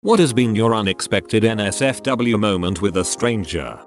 What has been your unexpected NSFW moment with a stranger?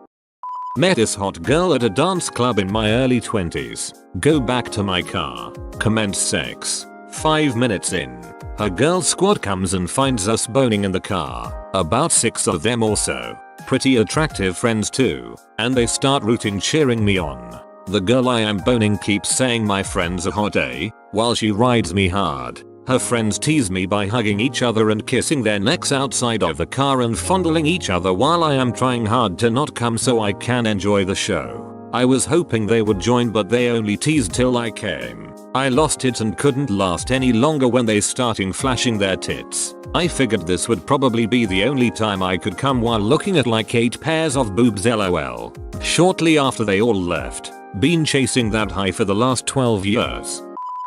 Met this hot girl at a dance club in my early 20s. Go back to my car. Commence sex. 5 minutes in, her girl squad comes and finds us boning in the car. About 6 of them or so. Pretty attractive friends too. And they start rooting, cheering me on. The girl I am boning keeps saying my friend's a hot A while she rides me hard. Her friends tease me by hugging each other and kissing their necks outside of the car and fondling each other while I am trying hard to not come so I can enjoy the show. I was hoping they would join, but they only teased till I came. I lost it and couldn't last any longer when they started flashing their tits. I figured this would probably be the only time I could come while looking at like 8 pairs of boobs, lol. Shortly after they all left. Been chasing that high for the last 12 years.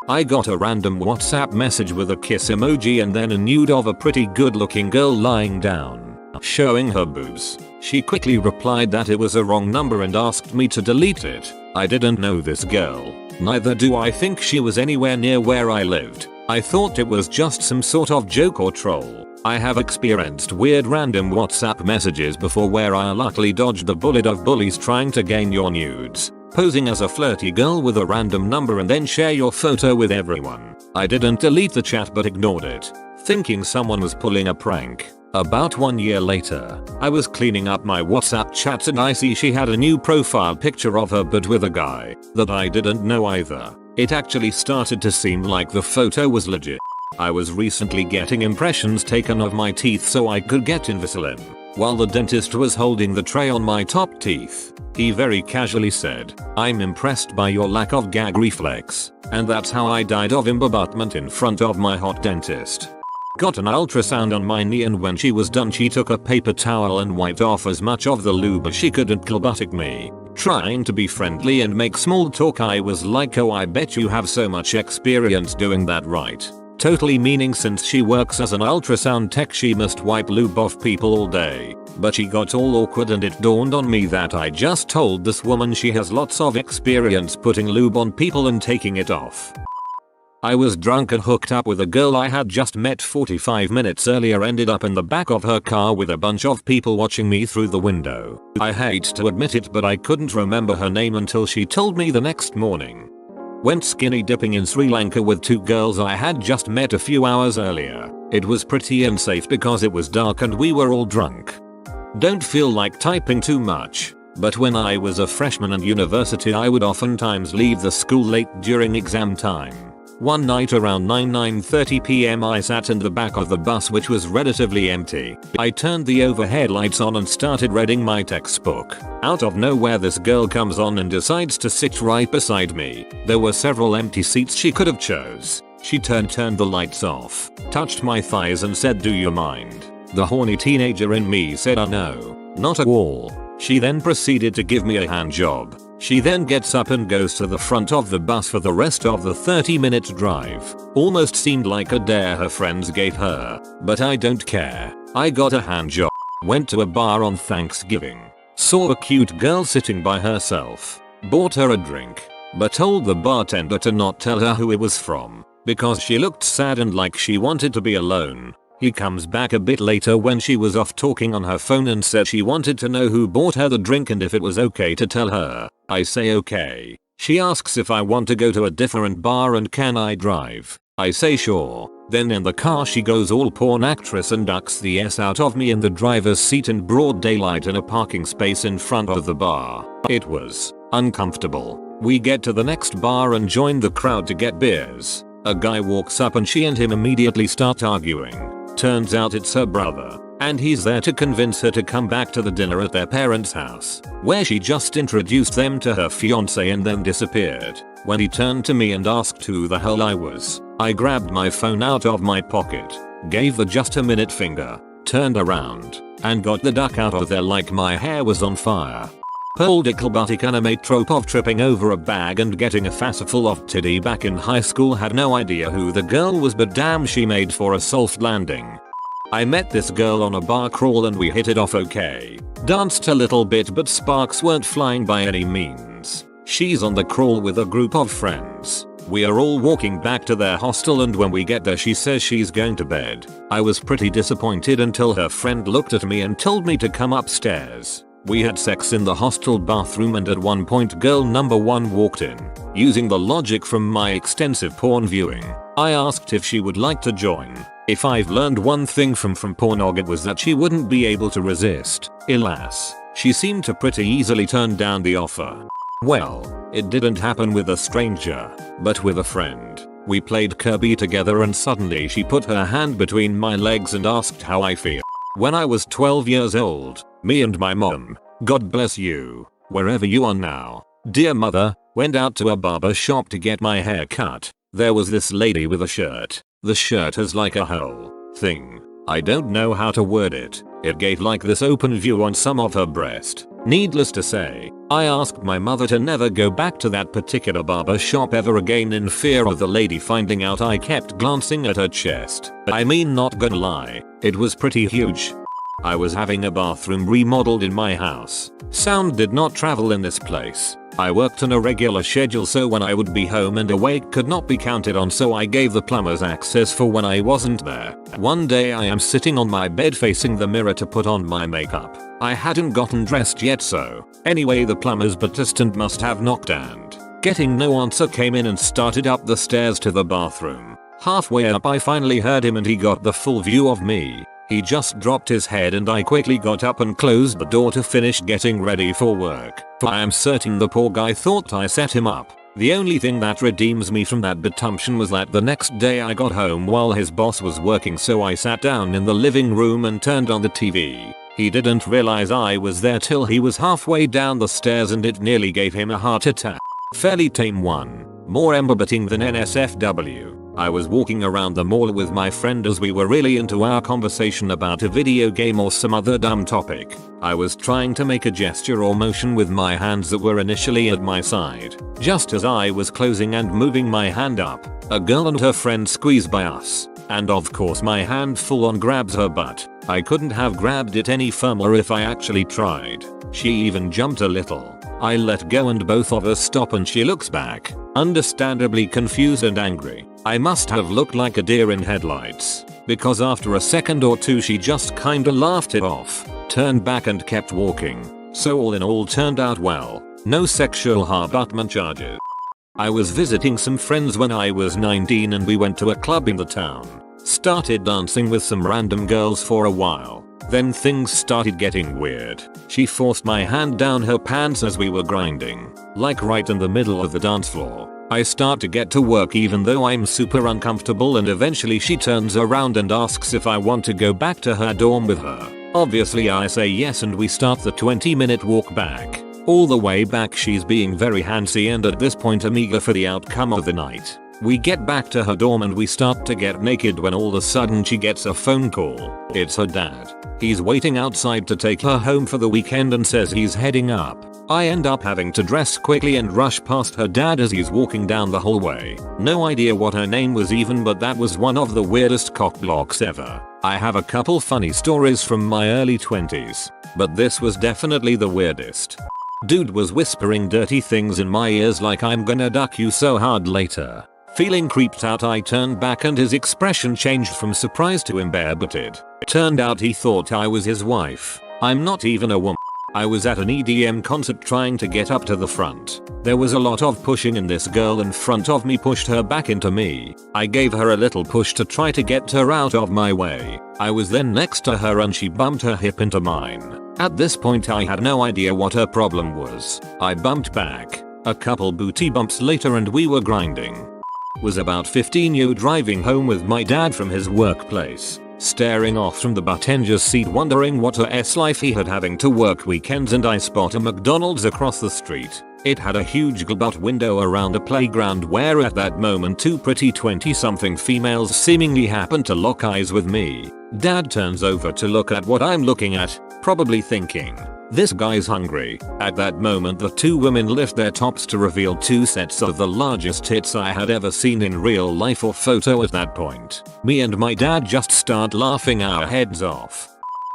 I got a random WhatsApp message with a kiss emoji and then a nude of a pretty good looking girl lying down, showing her boobs. She quickly replied that it was a wrong number and asked me to delete it. I didn't know this girl. Neither do I think she was anywhere near where I lived. I thought it was just some sort of joke or troll. I have experienced weird random WhatsApp messages before where I luckily dodged the bullet of bullies trying to gain your nudes. Posing as a flirty girl with a random number and then share your photo with everyone. I didn't delete the chat but ignored it, thinking someone was pulling a prank. About 1 year later, I was cleaning up my WhatsApp chats and I see she had a new profile picture of her but with a guy that I didn't know either. It actually started to seem like the photo was legit. I was recently getting impressions taken of my teeth so I could get Invisalign. While the dentist was holding the tray on my top teeth, he very casually said, "I'm impressed by your lack of gag reflex." And that's how I died of embabutment in front of my hot dentist. Got an ultrasound on my knee and when she was done she took a paper towel and wiped off as much of the lube as she could and klbutted me. Trying to be friendly and make small talk, I was like, "Oh, I bet you have so much experience doing that, right?" Totally meaning since she works as an ultrasound tech she must wipe lube off people all day. But she got all awkward and it dawned on me that I just told this woman she has lots of experience putting lube on people and taking it off. I was drunk and hooked up with a girl I had just met 45 minutes earlier, ended up in the back of her car with a bunch of people watching me through the window. I hate to admit it but I couldn't remember her name until she told me the next morning. Went skinny dipping in Sri Lanka with 2 girls I had just met a few hours earlier. It was pretty unsafe because it was dark and we were all drunk. Don't feel like typing too much, but when I was a freshman in university I would oftentimes leave the school late during exam time. One night around 9:30 p.m. I sat in the back of the bus which was relatively empty. I turned the overhead lights on and started reading my textbook. Out of nowhere this girl comes on and decides to sit right beside me. There were several empty seats she could have chose. She turned the lights off, touched my thighs and said, "Do you mind?" The horny teenager in me said, "No, not at all." She then proceeded to give me a hand job. She then gets up and goes to the front of the bus for the rest of the 30-minute drive. Almost seemed like a dare her friends gave her, but I don't care. I got a hand job. Went to a bar on Thanksgiving. Saw a cute girl sitting by herself. Bought her a drink, but told the bartender to not tell her who it was from, because she looked sad and like she wanted to be alone. He comes back a bit later when she was off talking on her phone and said she wanted to know who bought her the drink and if it was okay to tell her. I say okay. She asks if I want to go to a different bar and can I drive. I say sure. Then in the car she goes all porn actress and ducks the S out of me in the driver's seat in broad daylight in a parking space in front of the bar. It was uncomfortable. We get to the next bar and join the crowd to get beers. A guy walks up and she and him immediately start arguing. Turns out it's her brother, and he's there to convince her to come back to the dinner at their parents' house, where she just introduced them to her fiance and then disappeared. When he turned to me and asked who the hell I was, I grabbed my phone out of my pocket, gave the just a minute finger, turned around, and got the duck out of there like my hair was on fire. Pulled a klbuttic anime trope of tripping over a bag and getting a faceful of titty back in high school. Had no idea who the girl was but damn she made for a soft landing. I met this girl on a bar crawl and we hit it off okay. Danced a little bit but sparks weren't flying by any means. She's on the crawl with a group of friends. We are all walking back to their hostel, and when we get there she says she's going to bed. I was pretty disappointed until her friend looked at me and told me to come upstairs. We had sex in the hostel bathroom, and at one point girl number 1 walked in. Using the logic from my extensive porn viewing, I asked if she would like to join. If I've learned one thing from pornog, it was that she wouldn't be able to resist. Alas, she seemed to pretty easily turn down the offer. Well, it didn't happen with a stranger, but with a friend. We played Kirby together and suddenly she put her hand between my legs and asked how I feel. When I was 12 years old, me and my mom, God bless you, wherever you are now, dear mother, went out to a barber shop to get my hair cut. There was this lady with a shirt. The shirt has like a whole thing. I don't know how to word it. It gave like this open view on some of her breast. Needless to say, I asked my mother to never go back to that particular barber shop ever again in fear of the lady finding out. I kept glancing at her chest. I mean, not gonna lie, it was pretty huge. I was having a bathroom remodeled in my house. Sound did not travel in this place. I worked on a regular schedule, so when I would be home and awake could not be counted on, so I gave the plumbers access for when I wasn't there. One day I am sitting on my bed facing the mirror to put on my makeup. I hadn't gotten dressed yet, so anyway the plumber's assistant must have knocked, and getting no answer came in and started up the stairs to the bathroom. Halfway up I finally heard him and he got the full view of me. He just dropped his head and I quickly got up and closed the door to finish getting ready for work. For I am certain the poor guy thought I set him up. The only thing that redeems me from that betumption was that the next day I got home while his boss was working, so I sat down in the living room and turned on the TV. He didn't realize I was there till he was halfway down the stairs and it nearly gave him a heart attack. Fairly tame one. More ember-bitting than NSFW. I was walking around the mall with my friend as we were really into our conversation about a video game or some other dumb topic. I was trying to make a gesture or motion with my hands that were initially at my side. Just as I was closing and moving my hand up, a girl and her friend squeezed by us. And of course my hand full on grabs her butt. I couldn't have grabbed it any firmer if I actually tried. She even jumped a little. I let go and both of us stop and she looks back, understandably confused and angry. I must have looked like a deer in headlights, because after a second or two she just kinda laughed it off, turned back and kept walking. So all in all turned out well. No sexual harassment charges. I was visiting some friends when I was 19 and we went to a club in the town. Started dancing with some random girls for a while. Then things started getting weird. She forced my hand down her pants as we were grinding, like right in the middle of the dance floor. I start to get to work even though I'm super uncomfortable, and eventually she turns around and asks if I want to go back to her dorm with her. Obviously I say yes and we start the 20-minute walk back. All the way back she's being very handsy, and at this point I'm eager for the outcome of the night. We get back to her dorm and we start to get naked when all of a sudden she gets a phone call. It's her dad. He's waiting outside to take her home for the weekend and says he's heading up. I end up having to dress quickly and rush past her dad as he's walking down the hallway. No idea what her name was even, but that was one of the weirdest cock blocks ever. I have a couple funny stories from my early 20s, but this was definitely the weirdest. Dude was whispering dirty things in my ears like I'm gonna duck you so hard later. Feeling creeped out I turned back and his expression changed from surprise to embarrassed. Turned out he thought I was his wife. I'm not even a woman. I was at an EDM concert trying to get up to the front. There was a lot of pushing and this girl in front of me pushed her back into me. I gave her a little push to try to get her out of my way. I was then next to her and she bumped her hip into mine. At this point I had no idea what her problem was. I bumped back. A couple booty bumps later and we were grinding. Was about 15 years driving home with my dad from his workplace. Staring off from the passenger seat wondering what a life he had having to work weekends, and I spot a McDonald's across the street. It had a huge glass window around a playground where at that moment two pretty 20-something females seemingly happened to lock eyes with me. Dad turns over to look at what I'm looking at, probably thinking, this guy's hungry. At that moment the two women lift their tops to reveal two sets of the largest tits I had ever seen in real life or photo. At that point, me and my dad just start laughing our heads off.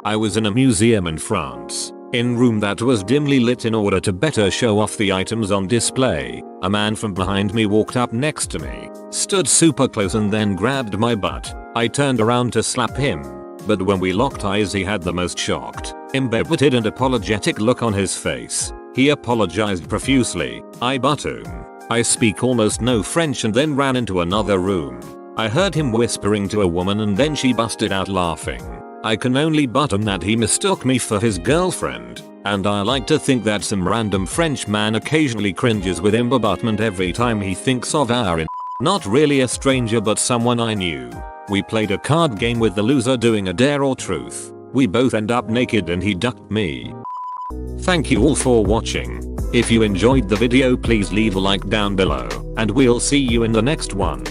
I was in a museum in France. In room that was dimly lit in order to better show off the items on display, a man from behind me walked up next to me, stood super close and then grabbed my butt. I turned around to slap him, but when we locked eyes he had the most shocked, embarrassed and apologetic look on his face. He apologized profusely. I buttoon. I speak almost no French and then ran into another room. I heard him whispering to a woman and then she busted out laughing. I can only button that he mistook me for his girlfriend, and I like to think that some random French man occasionally cringes with embabutment every time he thinks of our not really a stranger but someone I knew. We played a card game with the loser doing a dare or truth. We both end up naked and he ducked me. Thank you all for watching. If you enjoyed the video please leave a like down below, and we'll see you in the next one.